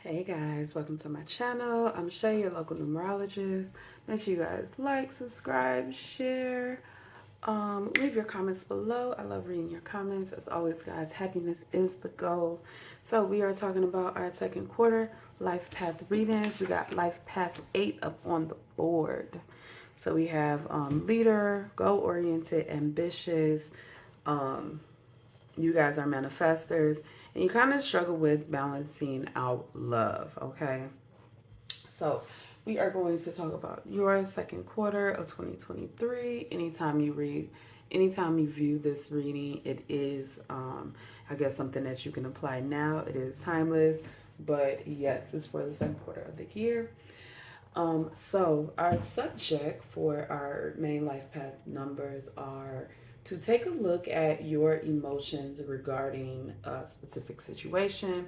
Hey guys, welcome to my channel. I'm Shay, your local numerologist. Make sure you guys like, subscribe, share, leave your comments below. I love reading your comments. As always, guys, happiness is the goal. So we are talking about our second quarter life path readings. We got life path 8 up on the board. So we have leader, goal-oriented, ambitious. Um, you guys are manifestors, and you kind of struggle with balancing out love, okay? So we are going to talk about your second quarter of 2023. Anytime you view this reading, it is, I guess, something that you can apply now. It is timeless, but yes, it's for the second quarter of the year. So our subject for our main life path numbers are to take a look at your emotions regarding a specific situation.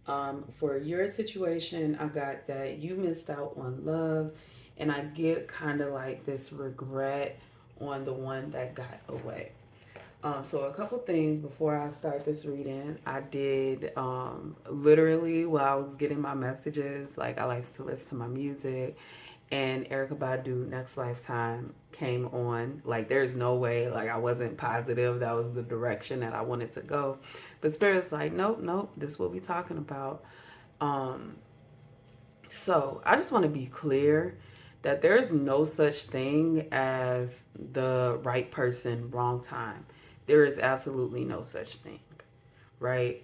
For your situation, I got that you missed out on love, and I get kind of like this regret on the one that got away. So a couple things before I start this reading, I did literally while I was getting my messages, like I like to listen to my music, and Erica Badu Next Lifetime came on. Like there's no way, like I wasn't positive that was the direction that I wanted to go, but Spirit's like, nope, nope, this is what we talking about. Um, so I just want to be clear that there's no such thing as the right person, wrong time. There is absolutely no such thing, right?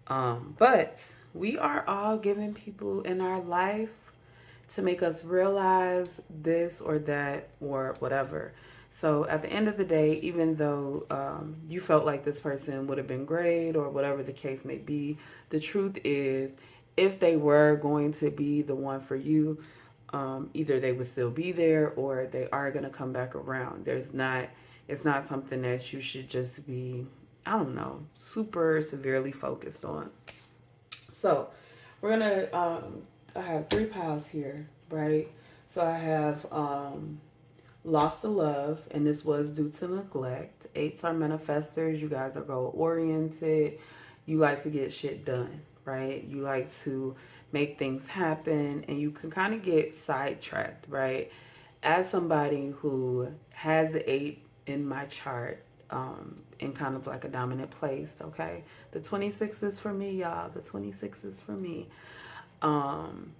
But we are all given people in our life to make us realize this or that or whatever. So at the end of the day, even though you felt like this person would have been great or whatever the case may be, the truth is, if they were going to be the one for you, either they would still be there or they are going to come back around. It's not something that you should just be, I don't know, super severely focused on. So we're gonna I have three piles here, right? So I have lost the love, and this was due to neglect. Eights are manifestors. You guys are goal oriented. You like to get shit done, right? You like to make things happen, and you can kind of get sidetracked, right? As somebody who has the eight in my chart, in kind of like a dominant place, okay? The 26 is for me, y'all. The 26 is for me. Um,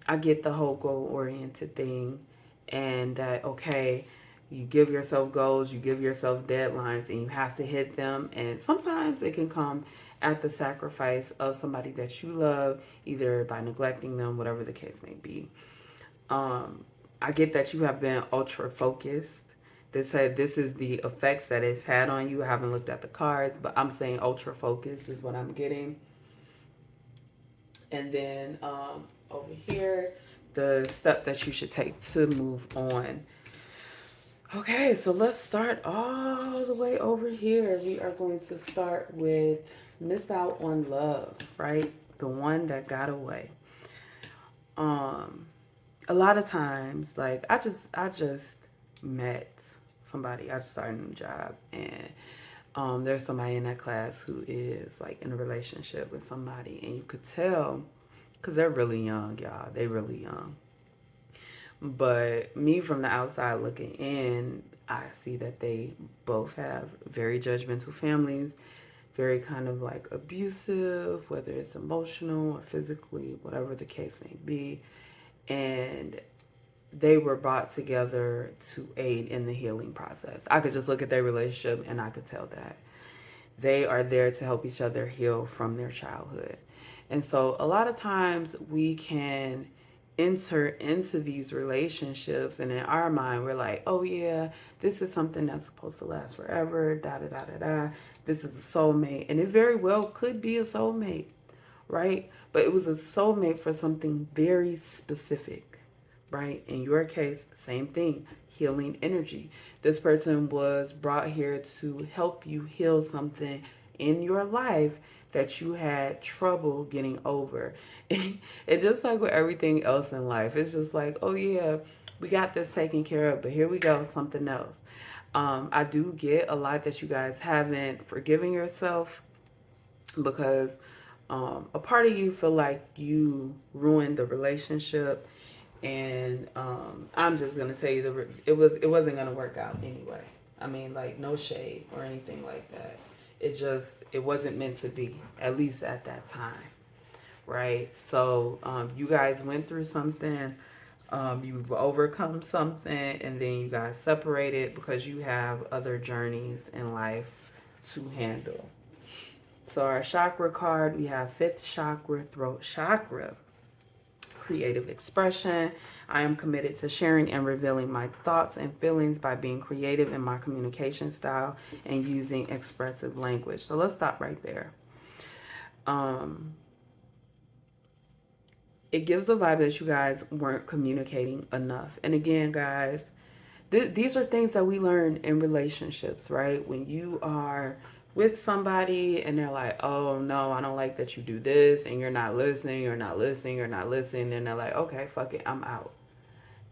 I get the whole goal oriented thing, and that, okay, you give yourself goals, you give yourself deadlines, and you have to hit them. And sometimes it can come at the sacrifice of somebody that you love, either by neglecting them, whatever the case may be. Um, I get that you have been ultra focused. They said this is the effects that it's had on you. I haven't looked at the cards, but I'm saying ultra focused is what I'm getting. And then over here, the step that you should take to move on. Okay, so let's start all the way over here. We are going to start with miss out on love, right? The one that got away. Um, a lot of times, like I just met somebody. I just started a new job, and there's somebody in that class who is like in a relationship with somebody, and you could tell because they're really young, y'all. They really young. But me from the outside looking in, I see that they both have very judgmental families, very kind of like abusive, whether it's emotional or physically, whatever the case may be. And they were brought together to aid in the healing process. I could just look at their relationship and I could tell that they are there to help each other heal from their childhood. And so a lot of times we can enter into these relationships, and in our mind we're like, oh yeah, this is something that's supposed to last forever, da da da da da, this is a soulmate. And it very well could be a soulmate, right? But it was a soulmate for something very specific, right? In your case, same thing, healing energy. This person was brought here to help you heal something in your life that you had trouble getting over. And just like with everything else in life, it's just like, oh yeah, we got this taken care of, but here we go, something else. I do get a lot that you guys haven't forgiven yourself because a part of you feel like you ruined the relationship, and I'm just gonna tell you it wasn't gonna work out anyway. I mean, like, no shade or anything like that. It wasn't meant to be, at least at that time, right? So you guys went through something, you've overcome something, and then you guys separated because you have other journeys in life to handle. So our chakra card, we have fifth chakra, throat chakra, creative expression. I am committed to sharing and revealing my thoughts and feelings by being creative in my communication style and using expressive language. So let's stop right there. Um, it gives the vibe that you guys weren't communicating enough. And again, guys, these are things that we learn in relationships, right? When you are with somebody and they're like, oh no, I don't like that you do this, and you're not listening, you're not listening, and they're like, okay, fuck it, I'm out.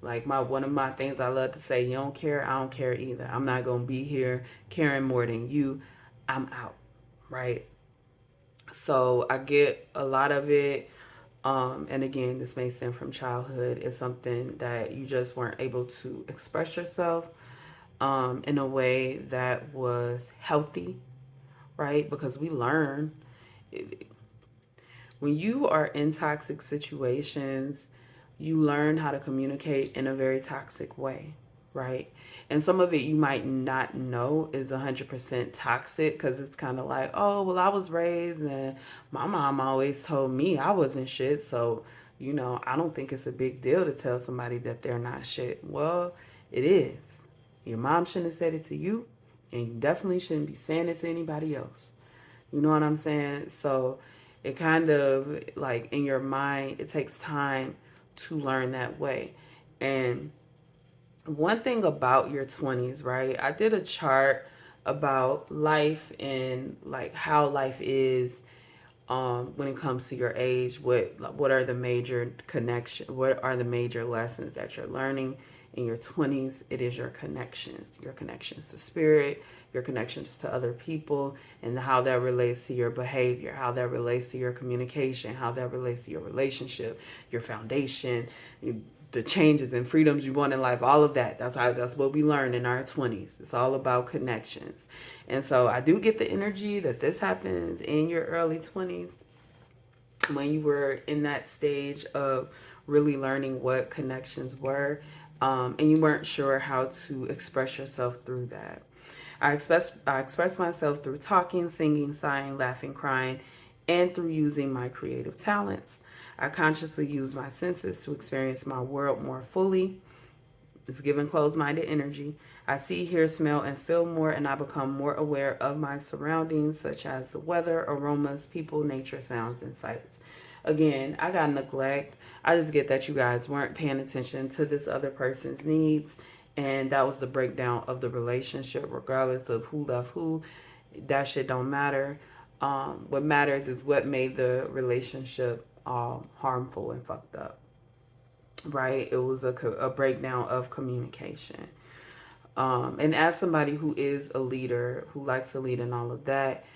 Like, one of my things I love to say, you don't care, I don't care either. I'm not gonna be here caring more than you. I'm out, right? So I get a lot of it. And again, this may stem from childhood. It's something that you just weren't able to express yourself in a way that was healthy, right? Because we learn when you are in toxic situations, you learn how to communicate in a very toxic way, right? And some of it you might not know is 100% toxic because it's kind of like, oh, well, I was raised and my mom always told me I wasn't shit. So, I don't think it's a big deal to tell somebody that they're not shit. Well, it is. Your mom shouldn't have said it to you, and you definitely shouldn't be saying it to anybody else. You know what I'm saying? So it kind of, like, in your mind, it takes time to learn that way. And one thing about your 20s, right? I did a chart about life and like how life is when it comes to your age. What are the major what are the major lessons that you're learning in your 20s? It is your connections to spirit, your connections to other people, and how that relates to your behavior, how that relates to your communication, how that relates to your relationship, your foundation, the changes and freedoms you want in life, all of that. That's what we learn in our 20s. It's all about connections. And so I do get the energy that this happens in your early 20s, when you were in that stage of really learning what connections were, and you weren't sure how to express yourself through that. I express myself through talking, singing, sighing, laughing, crying, and through using my creative talents. I consciously use my senses to experience my world more fully. It's given closed-minded energy. I see, hear, smell, and feel more, and I become more aware of my surroundings, such as the weather, aromas, people, nature, sounds, and sights. Again, I got neglect. I just get that you guys weren't paying attention to this other person's needs, and that was the breakdown of the relationship, regardless of who left who. That shit don't matter. What matters is what made the relationship harmful and fucked up, right? It was a breakdown of communication. And as somebody who is a leader, who likes to lead and all of that,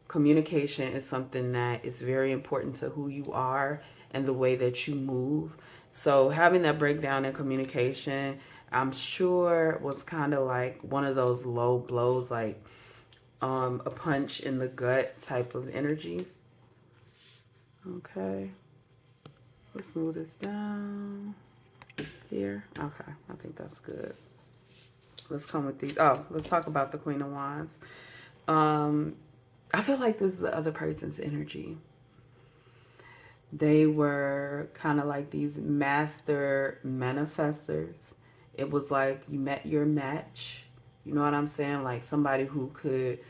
communication is something that is very important to who you are and the way that you move. So having that breakdown in communication, I'm sure was kind of like one of those low blows, like a punch in the gut type of energy. Okay, let's move this down here. Okay, I think that's good. Let's come with these. Oh, let's talk about the Queen of Wands. I feel like this is the other person's energy. They were kind of like these master manifestors. It was like you met your match. You know what I'm saying? Like somebody who could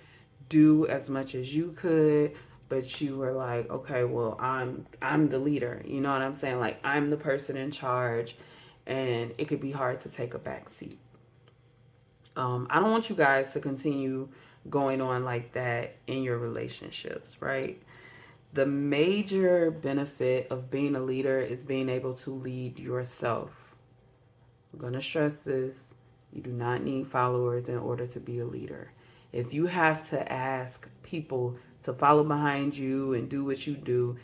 do as much as you could, but you were like, okay, well, I'm the leader. You know what I'm saying? Like I'm the person in charge, and it could be hard to take a back seat. I don't want you guys to continue going on like that in your relationships, right? The major benefit of being a leader is being able to lead yourself. I'm going to stress this. You do not need followers in order to be a leader. If you have to ask people to follow behind you and do what you do,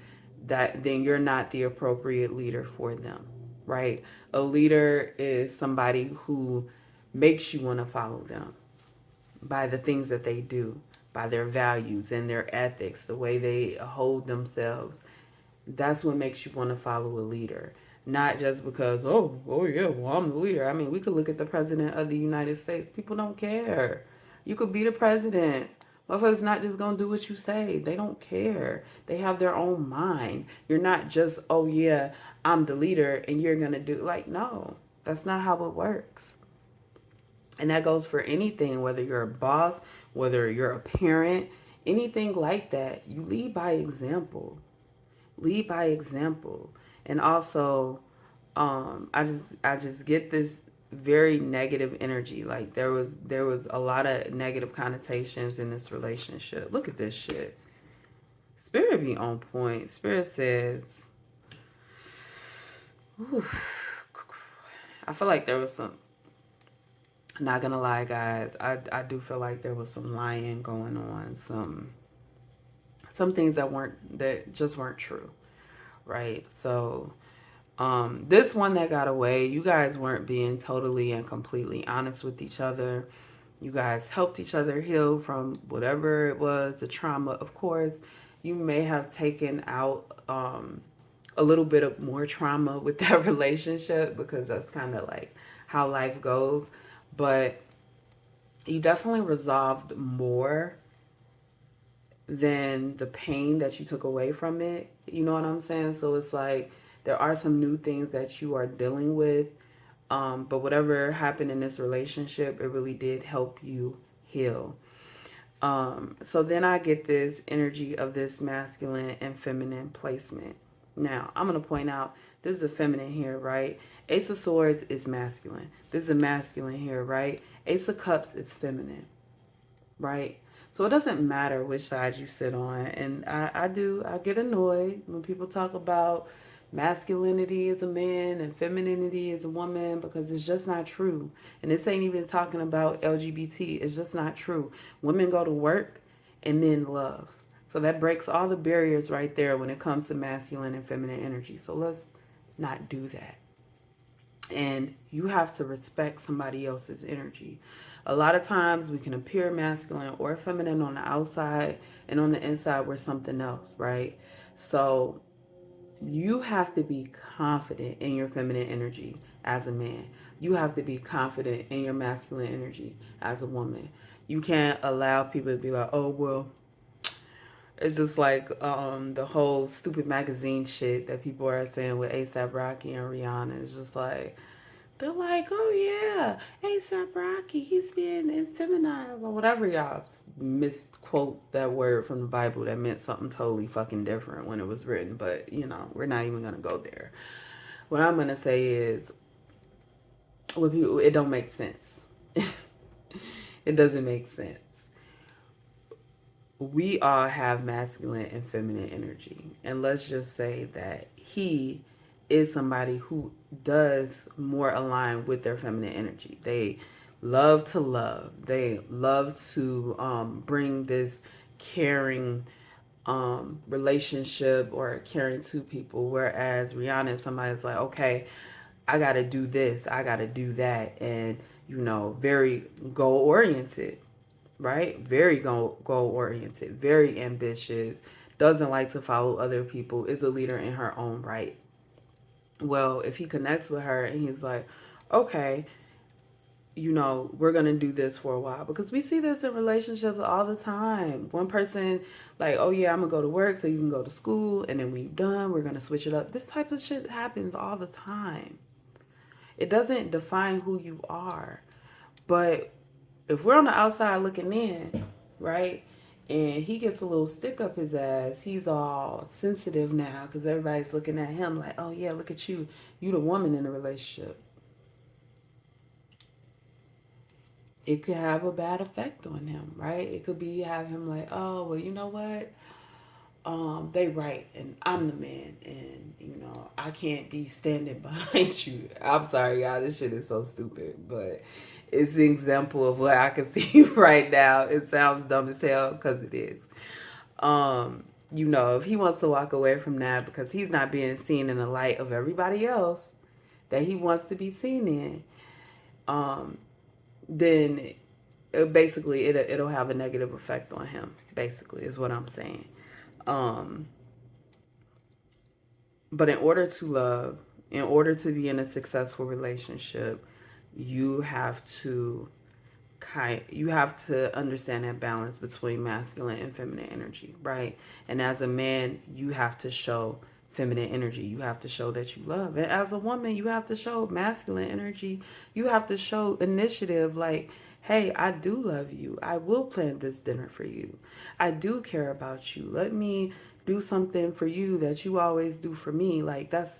that then you're not the appropriate leader for them, right? A leader is somebody who makes you want to follow them by the things that they do, by their values and their ethics, the way they hold themselves. That's what makes you want to follow a leader. Not just because, oh yeah, well, I'm the leader. I mean, we could look at the president of the United States. People don't care. You could be the president. Motherfuckers not just gonna do what you say. They don't care. They have their own mind. You're not just, oh yeah, I'm the leader and you're gonna do, like, no, that's not how it works. And that goes for anything, whether you're a boss, whether you're a parent, anything like that. You lead by example. Lead by example. And also, I just get this very negative energy. Like there was a lot of negative connotations in this relationship. Look at this shit. Spirit be on point. Spirit says, whew, I feel like there was some, not gonna lie, guys, I do feel like there was some lying going on, some things that just weren't true, right? So this one that got away, you guys weren't being totally and completely honest with each other. You guys helped each other heal from whatever it was, the trauma. Of course, you may have taken out a little bit of more trauma with that relationship, because that's kind of like how life goes. But you definitely resolved more than the pain that you took away from it. You know what I'm saying? So it's like there are some new things that you are dealing with. But whatever happened in this relationship, it really did help you heal. So then I get this energy of this masculine and feminine placement. Now, I'm going to point out this is a feminine here, right? Ace of Swords is masculine. This is a masculine here, right? Ace of Cups is feminine, right? So it doesn't matter which side you sit on. And I get annoyed when people talk about masculinity is a man and femininity is a woman, because it's just not true. And this ain't even talking about LGBT. It's just not true. Women go to work and men love. So that breaks all the barriers right there when it comes to masculine and feminine energy. So let's not do that. And you have to respect somebody else's energy. A lot of times we can appear masculine or feminine on the outside, and on the inside we're something else, right? So you have to be confident in your feminine energy as a man. You have to be confident in your masculine energy as a woman. You can't allow people to be like, oh, well, it's just like the whole stupid magazine shit that people are saying with ASAP Rocky and Rihanna. It's just like, they're like, oh yeah, ASAP Rocky, he's being feminized or whatever. Y'all misquote that word from the Bible that meant something totally fucking different when it was written. But, we're not even going to go there. What I'm going to say is, with people, it don't make sense. It doesn't make sense. We all have masculine and feminine energy. And let's just say that he is somebody who does more align with their feminine energy. They love to love. They love to bring this caring relationship or caring to people. Whereas Rihanna is somebody's like, okay, I got to do this. I got to do that. And, very goal oriented, right? Very goal oriented, very ambitious, doesn't like to follow other people, is a leader in her own right. Well, if he connects with her and he's like, okay, we're going to do this for a while, because we see this in relationships all the time. One person like, oh yeah, I'm going to go to work so you can go to school. And then when you're done, we're going to switch it up. This type of shit happens all the time. It doesn't define who you are. But if we're on the outside looking in, right, and he gets a little stick up his ass, he's all sensitive now because everybody's looking at him like, oh yeah, look at you. You the woman in the relationship. It could have a bad effect on him, right? It could be have him like, oh, well, you know what? They right, and I'm the man, and I can't be standing behind you. I'm sorry, y'all. This shit is so stupid, but it's an example of what I can see right now. It sounds dumb as hell because it is. You know, if he wants to walk away from that because he's not being seen in the light of everybody else that he wants to be seen in, um, then basically it'll have a negative effect on him. Basically, is what I'm saying. Um, but in order to love, in order to be in a successful relationship, you have to you have to understand that balance between masculine and feminine energy, right? And as a man, you have to show feminine energy. You have to show that you love. And as a woman, you have to show masculine energy. You have to show initiative, like, hey, I do love you. I will plan this dinner for you. I do care about you. Let me do something for you that you always do for me. Like, that's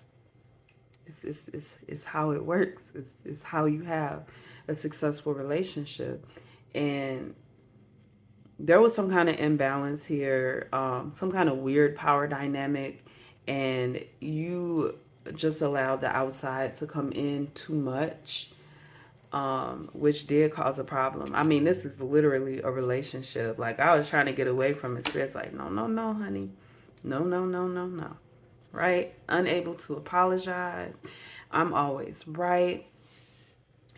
it's how it works. It's how you have a successful relationship. And there was some kind of imbalance here, some kind of weird power dynamic, and you just allowed the outside to come in too much, which did cause a problem. I mean, this is literally a relationship. Like, I was trying to get away from it. Spirit's like, no, no, no, honey. No, no, no, no, no. Right? Unable to apologize. I'm always right.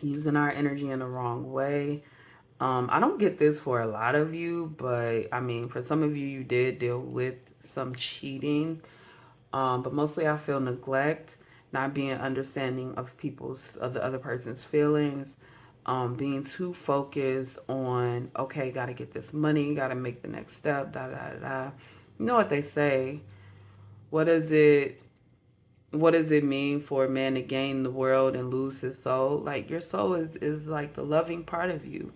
Using our energy in the wrong way. I don't get this for a lot of you, but I mean, for some of you, you did deal with some cheating. But mostly I feel neglect, not being understanding of the other person's feelings, being too focused on, okay, got to get this money, got to make the next step, da, da, da, da. You know what they say? What is it? What does it mean for a man to gain the world and lose his soul? Like, your soul is like the loving part of you,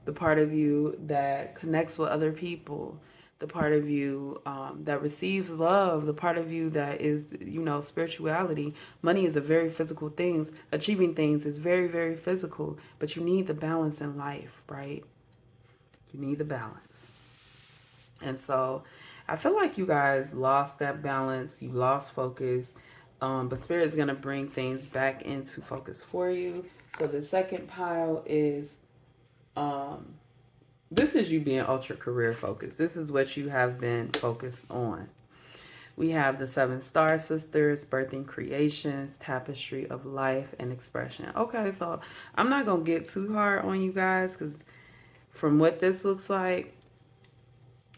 the part of you that connects with other people, the part of you that receives love, the part of you that is, you know, spirituality. Money is a very physical thing. Achieving things is very, very physical, but you need the balance in life, right? You need the balance. And so I feel like you guys lost that balance. You lost focus. But Spirit's going to bring things back into focus for you. So the second pile is um, this is you being ultra career focused. This is what you have been focused on. We have the Seven Star Sisters, Birthing Creations, Tapestry of Life and Expression. Okay, so I'm not going to get too hard on you guys because from what this looks like,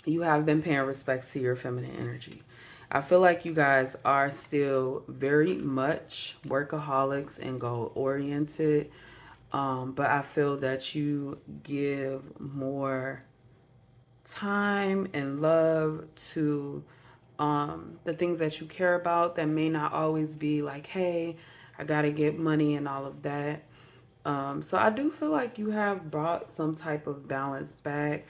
you have been paying respects to your feminine energy. I feel like you guys are still very much workaholics and goal oriented. But I feel that you give more time and love to the things that you care about that may not always be like, hey, I got to get money and all of that. So I do feel like you have brought some type of balance back,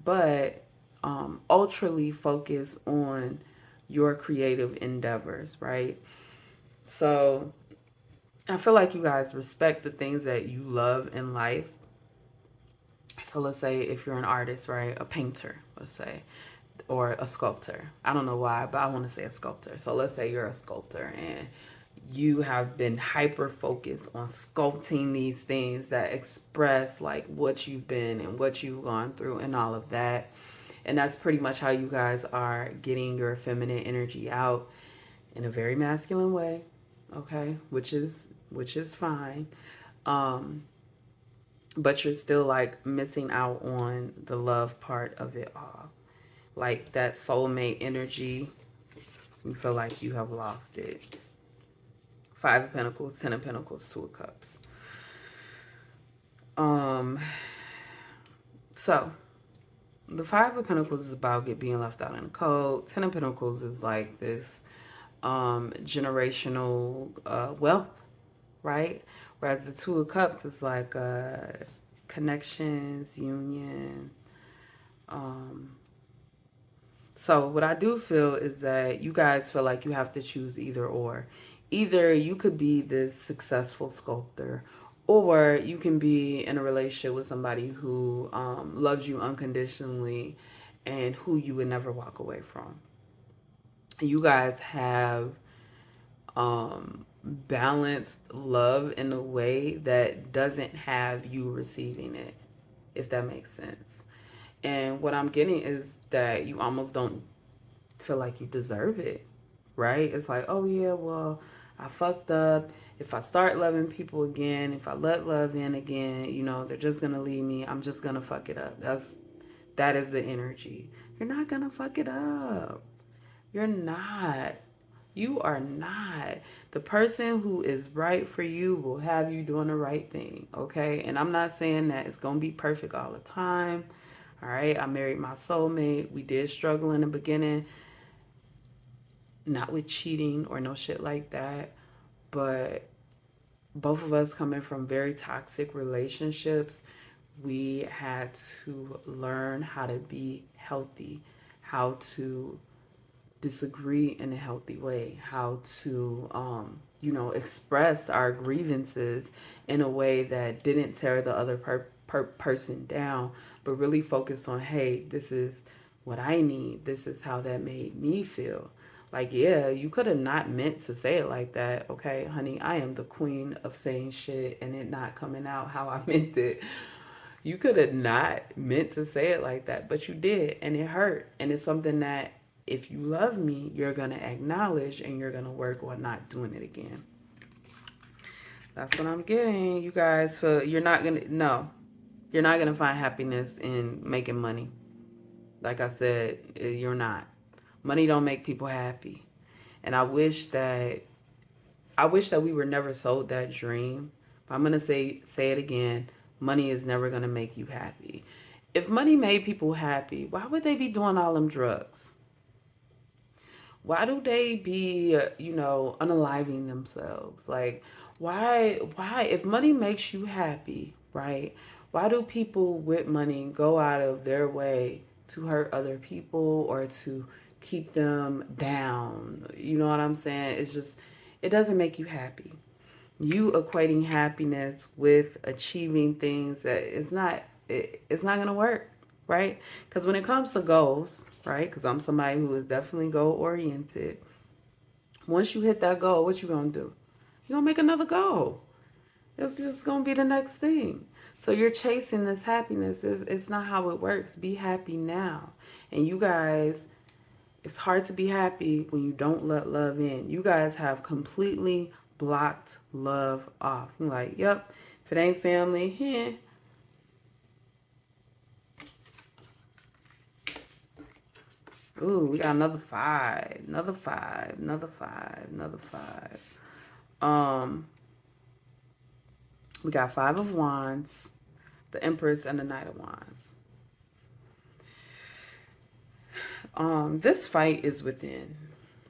but ultrally focus on your creative endeavors, right? So I feel like you guys respect the things that you love in life. So let's say if you're an artist, right? A painter, let's say, or a sculptor. I don't know why, but I want to say a sculptor. So let's say you're a sculptor and you have been hyper focused on sculpting these things that express like what you've been and what you've gone through and all of that. And that's pretty much how you guys are getting your feminine energy out in a very masculine way, okay? Which is fine. Um but you're still like missing out on the love part of it all. Like that soulmate energy, you feel like you have lost it. Five of Pentacles, Ten of Pentacles, Two of Cups. Um, so the Five of Pentacles is about being left out in the cold. Ten of Pentacles is like this generational wealth, right? Whereas the Two of Cups is like connections, union. Um, so what I do feel is that you guys feel like you have to choose either or. Either you could be this successful sculptor, or you can be in a relationship with somebody who loves you unconditionally and who you would never walk away from. You guys have balanced love in a way that doesn't have you receiving it, if that makes sense. And what I'm getting is that you almost don't feel like you deserve it, right? It's like, oh yeah, well, I fucked up. If I start loving people again, if I let love in again, you know, they're just gonna leave me. I'm just gonna fuck it up. That is the energy. You're not gonna fuck it up. You're not. You are not. The person who is right for you will have you doing the right thing, okay? And I'm not saying that it's gonna be perfect all the time. All right, I married my soulmate. We did struggle in the beginning, not with cheating or no shit like that, but both of us coming from very toxic relationships, we had to learn how to be healthy, how to disagree in a healthy way, how to, express our grievances in a way that didn't tear the other person down, but really focused on, hey, this is what I need. This is how that made me feel. Like, yeah, you could have not meant to say it like that. Okay, honey, I am the queen of saying shit and it not coming out how I meant it. You could have not meant to say it like that, but you did, and it hurt. And it's something that if you love me, you're going to acknowledge and you're going to work on not doing it again. That's what I'm getting, you guys. For you're not going to, no, you're not going to find happiness in making money. Like I said, you're not. Money don't make people happy. And I wish that we were never sold that dream. But I'm gonna say it again. Money is never gonna make you happy. If money made people happy, why would they be doing all them drugs? Why do they be, unaliving themselves? Like, why, if money makes you happy, right? Why do people with money go out of their way to hurt other people or to keep them down? You know what I'm saying? It's just, it doesn't make you happy. You equating happiness with achieving things that it's not gonna work, right? Because when it comes to goals, right? Because I'm somebody who is definitely goal oriented. Once you hit that goal, what you gonna do? You gonna make another goal. It's just gonna be the next thing. So you're chasing this happiness. It's not how it works. Be happy now. And you guys, it's hard to be happy when you don't let love in. You guys have completely blocked love off. You're like, yep, if it ain't family, Ooh, we got another five, another five, another five, another five. Um, we got Five of Wands, the Empress, and the Knight of Wands. This fight is within.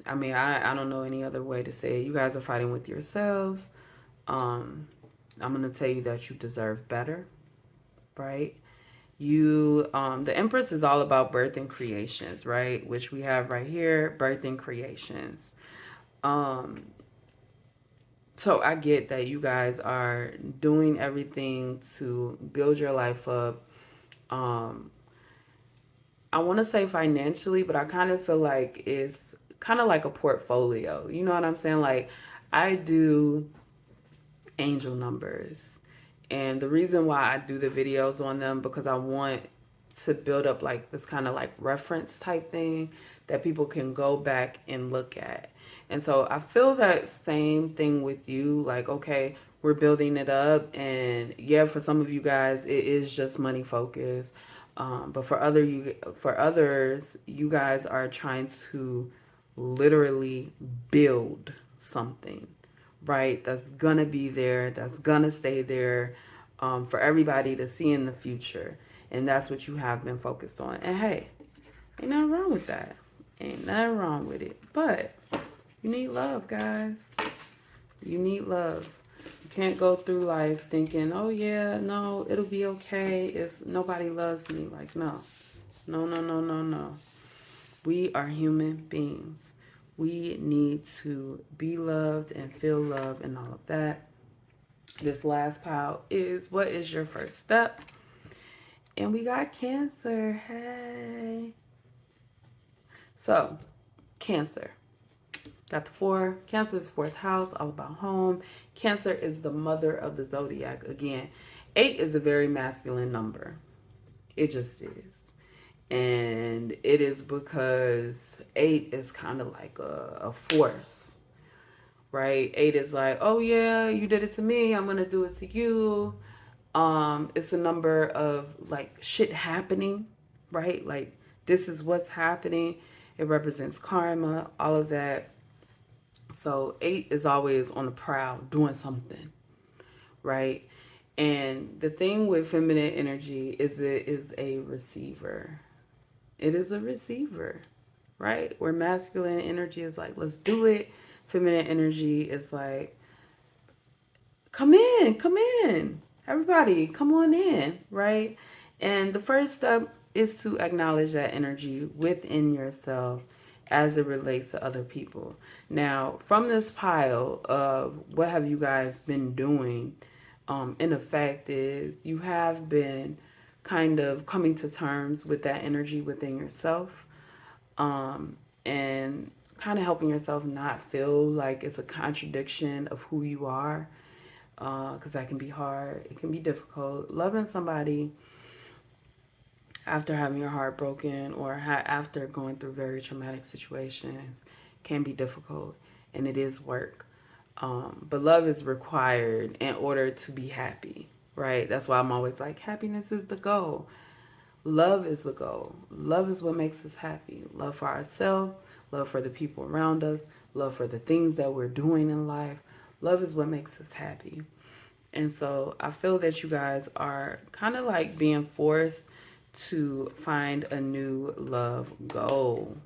I mean, I don't know any other way to say it. You guys are fighting with yourselves. I'm gonna tell you that you deserve better, right? The Empress is all about birth and creations, right? Which we have right here, birth and creations. Um, so I get that you guys are doing everything to build your life up. Um, I want to say financially, but I kind of feel like it's kind of like a portfolio. You know what I'm saying? Like I do angel numbers. And the reason why I do the videos on them because I want to build up like this kind of like reference type thing that people can go back and look at. And so I feel that same thing with you. Like, okay, we're building it up, and yeah, for some of you guys, it is just money focused. But for others, you guys are trying to literally build something, right? That's gonna be there, that's gonna stay there, for everybody to see in the future. And that's what you have been focused on. And hey, ain't nothing wrong with that. Ain't nothing wrong with it. But you need love, guys. You need love. You can't go through life thinking, oh yeah, no, it'll be okay if nobody loves me. Like, no. No, no, no, no, no. We are human beings. We need to be loved and feel love and all of that. This last pile is what is your first step? And we got Cancer. Hey. So, Cancer. Got the 4. Cancer's 4th house, all about home. Cancer is the mother of the zodiac. Again, 8 is a very masculine number. It just is. And it is because 8 is kind of like a force, right? 8 is like, oh yeah, you did it to me, I'm gonna do it to you. It's a number of like shit happening, right? Like this is what's happening. It represents karma, all of that. So 8 is always on the prowl doing something, right? And the thing with feminine energy is it is a receiver. It is a receiver, right? Where masculine energy is like, let's do it. Feminine energy is like, come in, come in. Everybody, come on in, right? And the first step is to acknowledge that energy within yourself as it relates to other people. Now, from this pile of what have you guys been doing, in effect, is you have been kind of coming to terms with that energy within yourself, and kind of helping yourself not feel like it's a contradiction of who you are, because that can be hard. It can be difficult. Loving somebody after having your heart broken or after going through very traumatic situations can be difficult, and it is work. But love is required in order to be happy, right? That's why I'm always like, happiness is the goal. Love is the goal. Love is what makes us happy. Love for ourselves, love for the people around us, love for the things that we're doing in life. Love is what makes us happy. And so I feel that you guys are kind of like being forced to find a new love goal.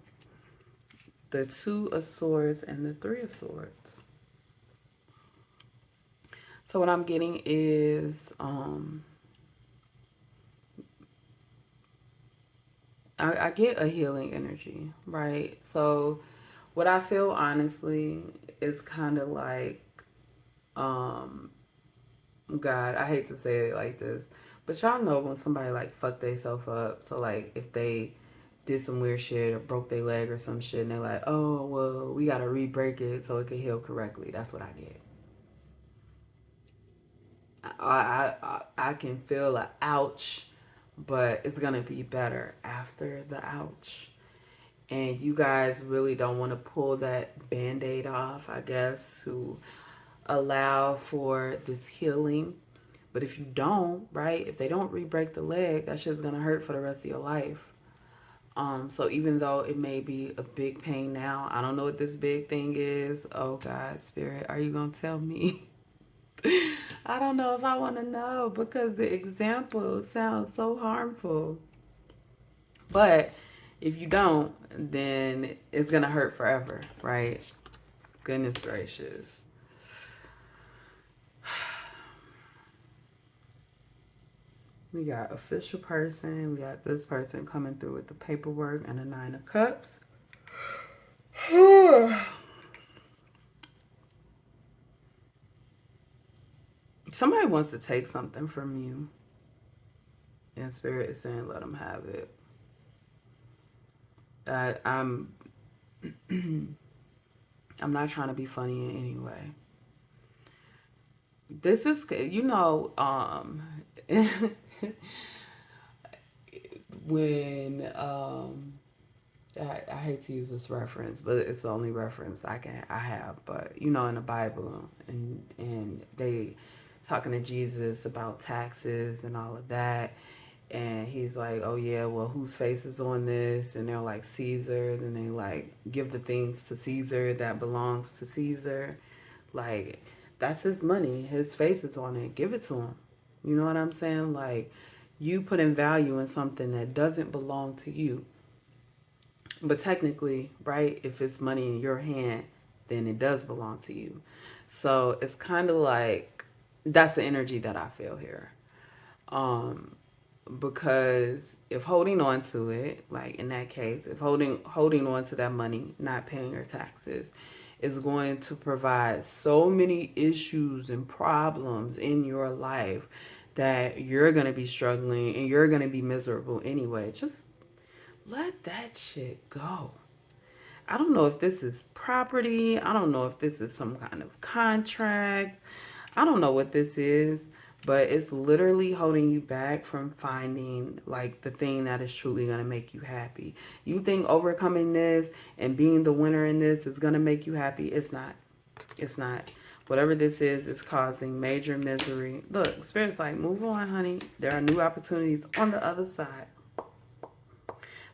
The Two of Swords and the Three of Swords. So what I'm getting is I get a healing energy, right? So what I feel honestly is kind of like, um, God, I hate to say it like this, but y'all know when somebody like fucked themselves up. So like if they did some weird shit or broke their leg or some shit, and they're like, oh well, we gotta re-break it so it can heal correctly. That's what I get. I can feel a ouch, but it's gonna be better after the ouch. And you guys really don't want to pull that band-aid off, I guess, to allow for this healing. But if you don't, right, if they don't re-break the leg, that shit's gonna hurt for the rest of your life. So even though it may be a big pain now, I don't know what this big thing is. Oh God, Spirit, are you gonna tell me? I don't know if I want to know because the example sounds so harmful. But if you don't, then it's gonna hurt forever, right? Goodness gracious. We got official person. We got this person coming through with the paperwork and a 9 of Cups. Somebody wants to take something from you, and Spirit is saying, "Let them have it." I'm, I'm not trying to be funny in any way. This is, when I hate to use this reference, but it's the only reference I have. But in the Bible, and they talking to Jesus about taxes and all of that, and he's like, "Oh yeah, well, whose face is on this?" And they're like, "Caesar's," and they like give the things to Caesar that belongs to Caesar, like that's his money, his face is on it. Give it to him. You know what I'm saying? Like you put in value in something that doesn't belong to you. But technically, right, if it's money in your hand, then it does belong to you. So it's kind of like that's the energy that I feel here. Um, because if holding on to it, like in that case, if holding on to that money, not paying your taxes, is going to provide so many issues and problems in your life that you're going to be struggling and you're going to be miserable anyway. Just let that shit go. I don't know if this is property. I don't know if this is some kind of contract. I don't know what this is, but it's literally holding you back from finding like the thing that is truly going to make you happy. You think overcoming this and being the winner in this is going to make you happy. It's not. It's not. Whatever this is causing major misery. Look, Spirit's like, move on, honey. There are new opportunities on the other side.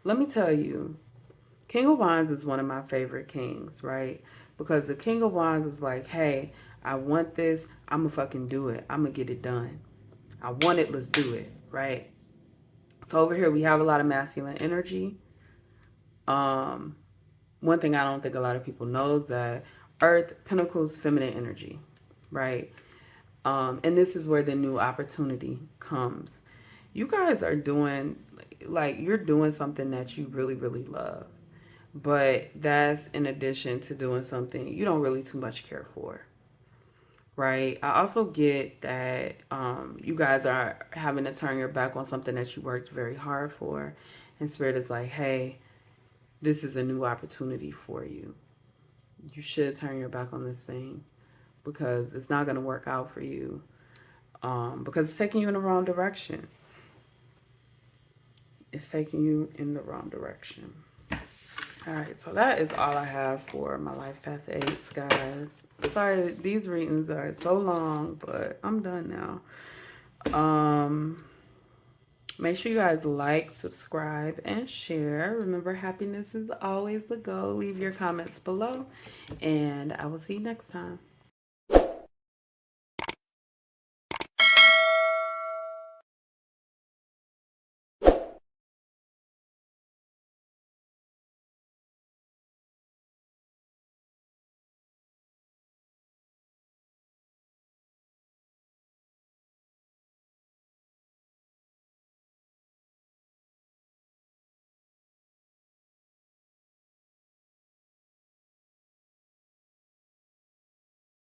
Let me tell you, King of Wands is one of my favorite kings, right? Because the King of Wands is like, hey, I want this. I'm going to fucking do it. I'm going to get it done. I want it. Let's do it, right? So over here, we have a lot of masculine energy. One thing I don't think a lot of people know is that Earth, Pentacles, feminine energy, right? And this is where the new opportunity comes. You guys are doing, like, you're doing something that you really, really love. But that's in addition to doing something you don't really too much care for, right? I also get that you guys are having to turn your back on something that you worked very hard for. And Spirit is like, hey, this is a new opportunity for you. You should turn your back on this thing because it's not going to work out for you, because it's taking you in the wrong direction. It's taking you in the wrong direction. All right, so that is all I have for my Life Path 8s, guys. Sorry, these readings are so long, but I'm done now. Make sure you guys like, subscribe, and share. Remember, happiness is always the goal. Leave your comments below, and I will see you next time.